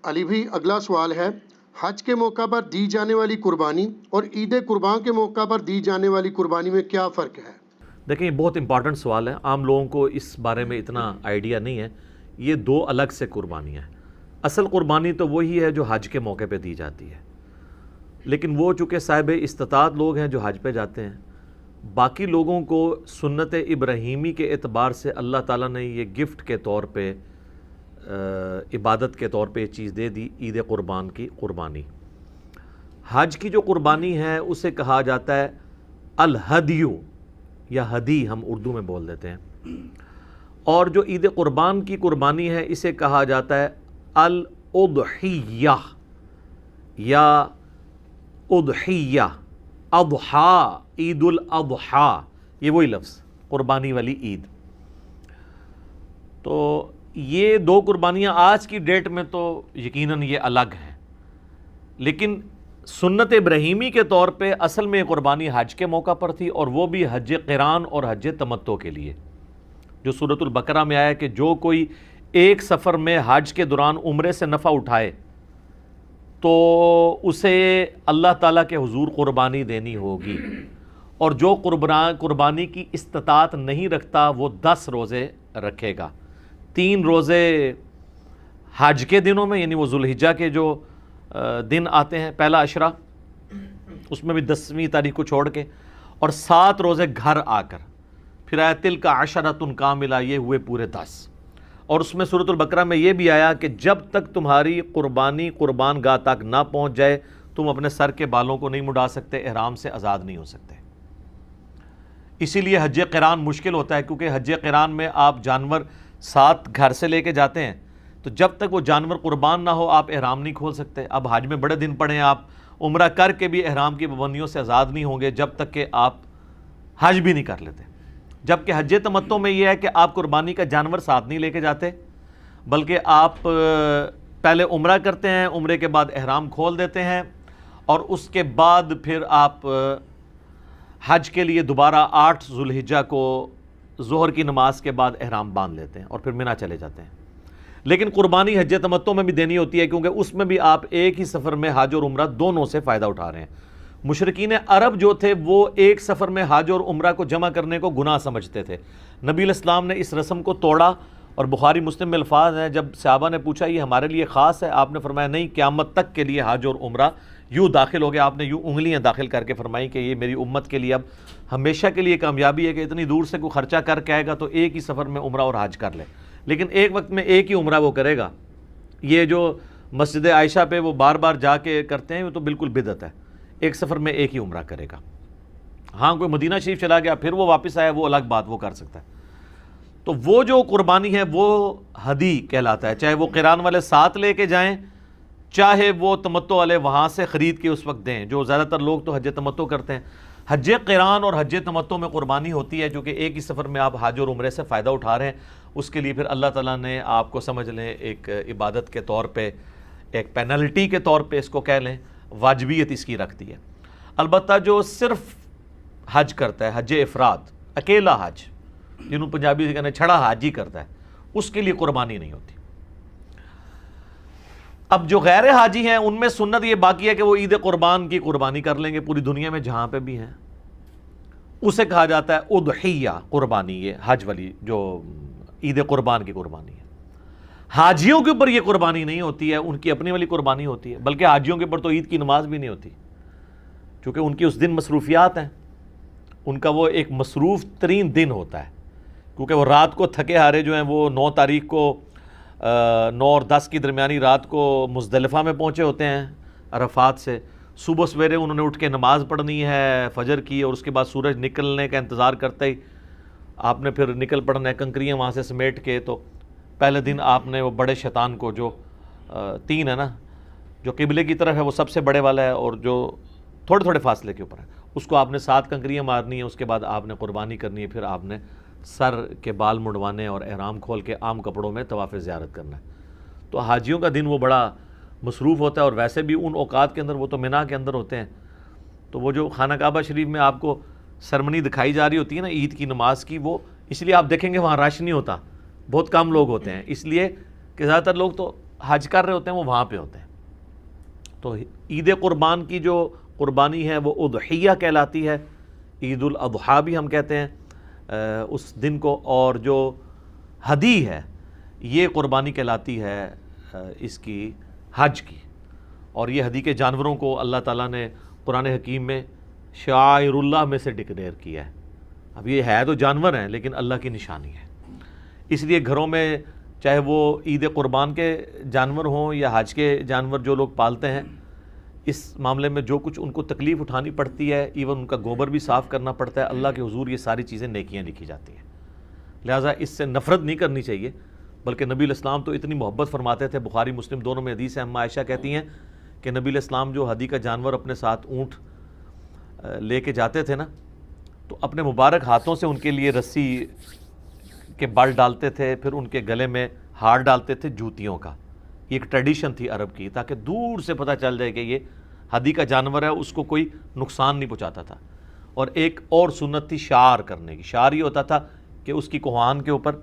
علی بھی اگلا سوال ہے، حج کے موقع پر دی جانے والی قربانی اور عید قربان کے موقع پر دی جانے والی قربانی میں کیا فرق ہے؟ دیکھیں یہ بہت امپورٹنٹ سوال ہے، عام لوگوں کو اس بارے میں اتنا آئیڈیا نہیں ہے۔ یہ دو الگ سے قربانیاں ہیں۔ اصل قربانی تو وہی ہے جو حج کے موقع پہ دی جاتی ہے، لیکن وہ چونکہ صاحب استطاعت لوگ ہیں جو حج پہ جاتے ہیں، باقی لوگوں کو سنت ابراہیمی کے اعتبار سے اللہ تعالیٰ نے یہ گفٹ کے طور پہ، عبادت کے طور پہ یہ چیز دے دی، عید قربان کی قربانی۔ حج کی جو قربانی ہے اسے کہا جاتا ہے الہدیو یا ہدی، ہم اردو میں بول دیتے ہیں، اور جو عید قربان کی قربانی ہے اسے کہا جاتا ہے الاضحیہ یا اضحیہ، اضحیٰ، عید الاضحیٰ، یہ وہی لفظ قربانی والی عید۔ تو یہ دو قربانیاں آج کی ڈیٹ میں تو یقیناً یہ الگ ہیں، لیکن سنت ابراہیمی کے طور پہ اصل میں یہ قربانی حج کے موقع پر تھی، اور وہ بھی حج قران اور حج تمتع کے لیے، جو سورۃ البقرہ میں آیا کہ جو کوئی ایک سفر میں حج کے دوران عمرے سے نفع اٹھائے تو اسے اللہ تعالیٰ کے حضور قربانی دینی ہوگی، اور جو قربانی کی استطاعت نہیں رکھتا وہ 10 روزے رکھے گا۔ 3 روزے حج کے دنوں میں، یعنی وہ ذوالحجہ کے جو دن آتے ہیں پہلا عشرہ، اس میں بھی 10ویں تاریخ کو چھوڑ کے، اور 7 روزے گھر آ کر، پھر آیا تلک عشرۃ کاملہ، یہ ہوئے پورے 10۔ اور اس میں سورۃ البقرہ میں یہ بھی آیا کہ جب تک تمہاری قربانی قربان گاہ تک نہ پہنچ جائے تم اپنے سر کے بالوں کو نہیں مڈا سکتے، احرام سے آزاد نہیں ہو سکتے۔ اسی لیے حج قران مشکل ہوتا ہے، کیونکہ حج قران میں آپ جانور ساتھ گھر سے لے کے جاتے ہیں، تو جب تک وہ جانور قربان نہ ہو آپ احرام نہیں کھول سکتے۔ اب حج میں بڑے دن پڑے ہیں، آپ عمرہ کر کے بھی احرام کی پابندیوں سے آزاد نہیں ہوں گے جب تک کہ آپ حج بھی نہیں کر لیتے۔ جبکہ حج تمتع میں یہ ہے کہ آپ قربانی کا جانور ساتھ نہیں لے کے جاتے، بلکہ آپ پہلے عمرہ کرتے ہیں، عمرے کے بعد احرام کھول دیتے ہیں، اور اس کے بعد پھر آپ حج کے لیے دوبارہ 8 ذوالحجہ کو ظہر کی نماز کے بعد احرام باندھ لیتے ہیں اور پھر منی چلے جاتے ہیں۔ لیکن قربانی حج تمتع میں بھی دینی ہوتی ہے، کیونکہ اس میں بھی آپ ایک ہی سفر میں حج اور عمرہ دونوں سے فائدہ اٹھا رہے ہیں۔ مشرکین عرب جو تھے وہ ایک سفر میں حج اور عمرہ کو جمع کرنے کو گناہ سمجھتے تھے۔ نبی علیہ السلام نے اس رسم کو توڑا، اور بخاری مسلم میں الفاظ ہیں جب صحابہ نے پوچھا یہ ہمارے لیے خاص ہے، آپ نے فرمایا نہیں، قیامت تک کے لیے حج اور عمرہ یوں داخل ہو گیا۔ آپ نے یوں انگلیاں داخل کر کے فرمائی کہ یہ میری امت کے لیے اب ہمیشہ کے لیے کامیابی ہے کہ اتنی دور سے کوئی خرچہ کر کے آئے گا تو ایک ہی سفر میں عمرہ اور حج کر لے، لیکن ایک وقت میں ایک ہی عمرہ وہ کرے گا۔ یہ جو مسجد عائشہ پہ وہ بار بار جا کے کرتے ہیں وہ تو بالکل بدعت ہے، ایک سفر میں ایک ہی عمرہ کرے گا۔ ہاں کوئی مدینہ شریف چلا گیا پھر وہ واپس آیا، وہ الگ بات، وہ کر سکتا ہے۔ تو وہ جو قربانی ہے وہ ہدی کہلاتا ہے، چاہے وہ قران والے ساتھ لے کے جائیں، چاہے وہ تمتع والے وہاں سے خرید کے اس وقت دیں، جو زیادہ تر لوگ تو حج تمتع کرتے ہیں۔ حج قران اور حج تمتع میں قربانی ہوتی ہے کیونکہ ایک ہی سفر میں آپ حج اور عمرے سے فائدہ اٹھا رہے ہیں، اس کے لیے پھر اللہ تعالیٰ نے آپ کو سمجھ لیں ایک عبادت کے طور پہ، ایک پینلٹی کے طور پہ اس کو کہہ لیں، واجبیت اس کی رکھتی ہے۔ البتہ جو صرف حج کرتا ہے، حج افراد، اکیلا حج، جنہوں پنجابی سے کہنے چھڑا حج ہی کرتا ہے، اس کے لیے قربانی نہیں ہوتی۔ اب جو غیر حاجی ہیں ان میں سنت یہ باقی ہے کہ وہ عید قربان کی قربانی کر لیں گے پوری دنیا میں جہاں پہ بھی ہیں، اسے کہا جاتا ہے اضحیہ قربانی، یہ حج والی جو عید قربان کی قربانی ہے۔ حاجیوں کے اوپر یہ قربانی نہیں ہوتی ہے، ان کی اپنی والی قربانی ہوتی ہے، بلکہ حاجیوں کے اوپر تو عید کی نماز بھی نہیں ہوتی، کیونکہ ان کی اس دن مصروفیات ہیں، ان کا وہ ایک مصروف ترین دن ہوتا ہے، کیونکہ وہ رات کو تھکے ہارے جو ہیں وہ 9 تاریخ کو 9 اور 10 کی درمیانی رات کو مزدلفہ میں پہنچے ہوتے ہیں عرفات سے، صبح سویرے انہوں نے اٹھ کے نماز پڑھنی ہے فجر کی، اور اس کے بعد سورج نکلنے کا انتظار کرتے ہی آپ نے پھر نکل پڑنا ہے، کنکریاں وہاں سے سمیٹ کے۔ تو پہلے دن آپ نے وہ بڑے شیطان کو، جو 3 ہے نا، جو قبلے کی طرف ہے وہ سب سے بڑے والا ہے، اور جو تھوڑے تھوڑے فاصلے کے اوپر ہے، اس کو آپ نے 7 کنکریاں مارنی ہیں، اس کے بعد آپ نے قربانی کرنی ہے، پھر آپ نے سر کے بال مڑوانے اور احرام کھول کے عام کپڑوں میں طواف زیارت کرنا ہے۔ تو حاجیوں کا دن وہ بڑا مصروف ہوتا ہے، اور ویسے بھی ان اوقات کے اندر وہ تو مینا کے اندر ہوتے ہیں، تو وہ جو خانہ کعبہ شریف میں آپ کو سرمنی دکھائی جا رہی ہوتی ہے نا عید کی نماز کی، وہ اس لیے آپ دیکھیں گے وہاں رش نہیں ہوتا، بہت کم لوگ ہوتے ہیں، اس لیے کہ زیادہ تر لوگ تو حج کر رہے ہوتے ہیں وہ وہاں پہ ہوتے ہیں. تو عید قربان کی جو قربانی ہے وہ اضحیہ کہلاتی ہے، عید الاضحیٰ بھی ہم کہتے ہیں اس دن کو. اور جو ہدی ہے یہ قربانی کہلاتی ہے اس کی حج کی. اور یہ ہدی کے جانوروں کو اللہ تعالیٰ نے قرآن حکیم میں شعائر اللہ میں سے ڈکلیئر کیا ہے. اب یہ ہے تو جانور ہیں لیکن اللہ کی نشانی ہے، اس لیے گھروں میں چاہے وہ عید قربان کے جانور ہوں یا حج کے جانور جو لوگ پالتے ہیں، اس معاملے میں جو کچھ ان کو تکلیف اٹھانی پڑتی ہے، ایون ان کا گوبر بھی صاف کرنا پڑتا ہے، اللہ کے حضور یہ ساری چیزیں نیکیاں لکھی جاتی ہیں. لہٰذا اس سے نفرت نہیں کرنی چاہیے، بلکہ نبی علیہ السلام تو اتنی محبت فرماتے تھے. بخاری مسلم دونوں میں حدیث ہے، اما عائشہ کہتی ہیں کہ نبی علیہ السلام جو ہدی کا جانور اپنے ساتھ اونٹ لے کے جاتے تھے نا، تو اپنے مبارک ہاتھوں سے ان کے لیے رسی کے بال ڈالتے تھے، پھر ان کے گلے میں ہار ڈالتے تھے جوتیوں کا. یہ ایک ٹریڈیشن تھی عرب کی، تاکہ دور سے پتہ چل جائے کہ یہ ہدی کا جانور ہے، اس کو کوئی نقصان نہیں پہنچاتا تھا. اور ایک اور سنت تھی شعار کرنے کی. شعار یہ ہوتا تھا کہ اس کی کوہان کے اوپر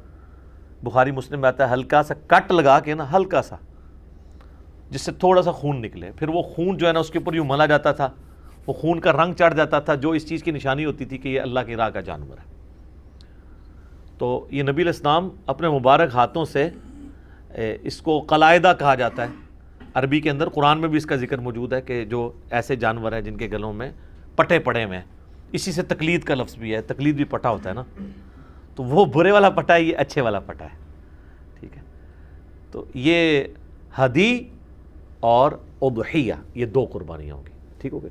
بخاری مسلم میں آتا ہے ہلکا سا کٹ لگا کے نا، ہلکا سا، جس سے تھوڑا سا خون نکلے. پھر وہ خون جو ہے نا اس کے اوپر یوں ملا جاتا تھا، وہ خون کا رنگ چڑھ جاتا تھا، جو اس چیز کی نشانی ہوتی تھی کہ یہ اللہ کی راہ کا جانور ہے. تو یہ نبی علیہ السلام اپنے مبارک ہاتھوں سے اس کو قلائدہ کہا جاتا ہے عربی کے اندر. قرآن میں بھی اس کا ذکر موجود ہے کہ جو ایسے جانور ہیں جن کے گلوں میں پٹے پڑے ہوئے ہیں. اسی سے تقلید کا لفظ بھی ہے، تقلید بھی پٹا ہوتا ہے نا، تو وہ برے والا پٹا ہے، یہ اچھے والا پٹا ہے. ٹھیک ہے، تو یہ ہدی اور اضحیہ یہ دو قربانیاں ہوں گی. ٹھیک ہو گئی.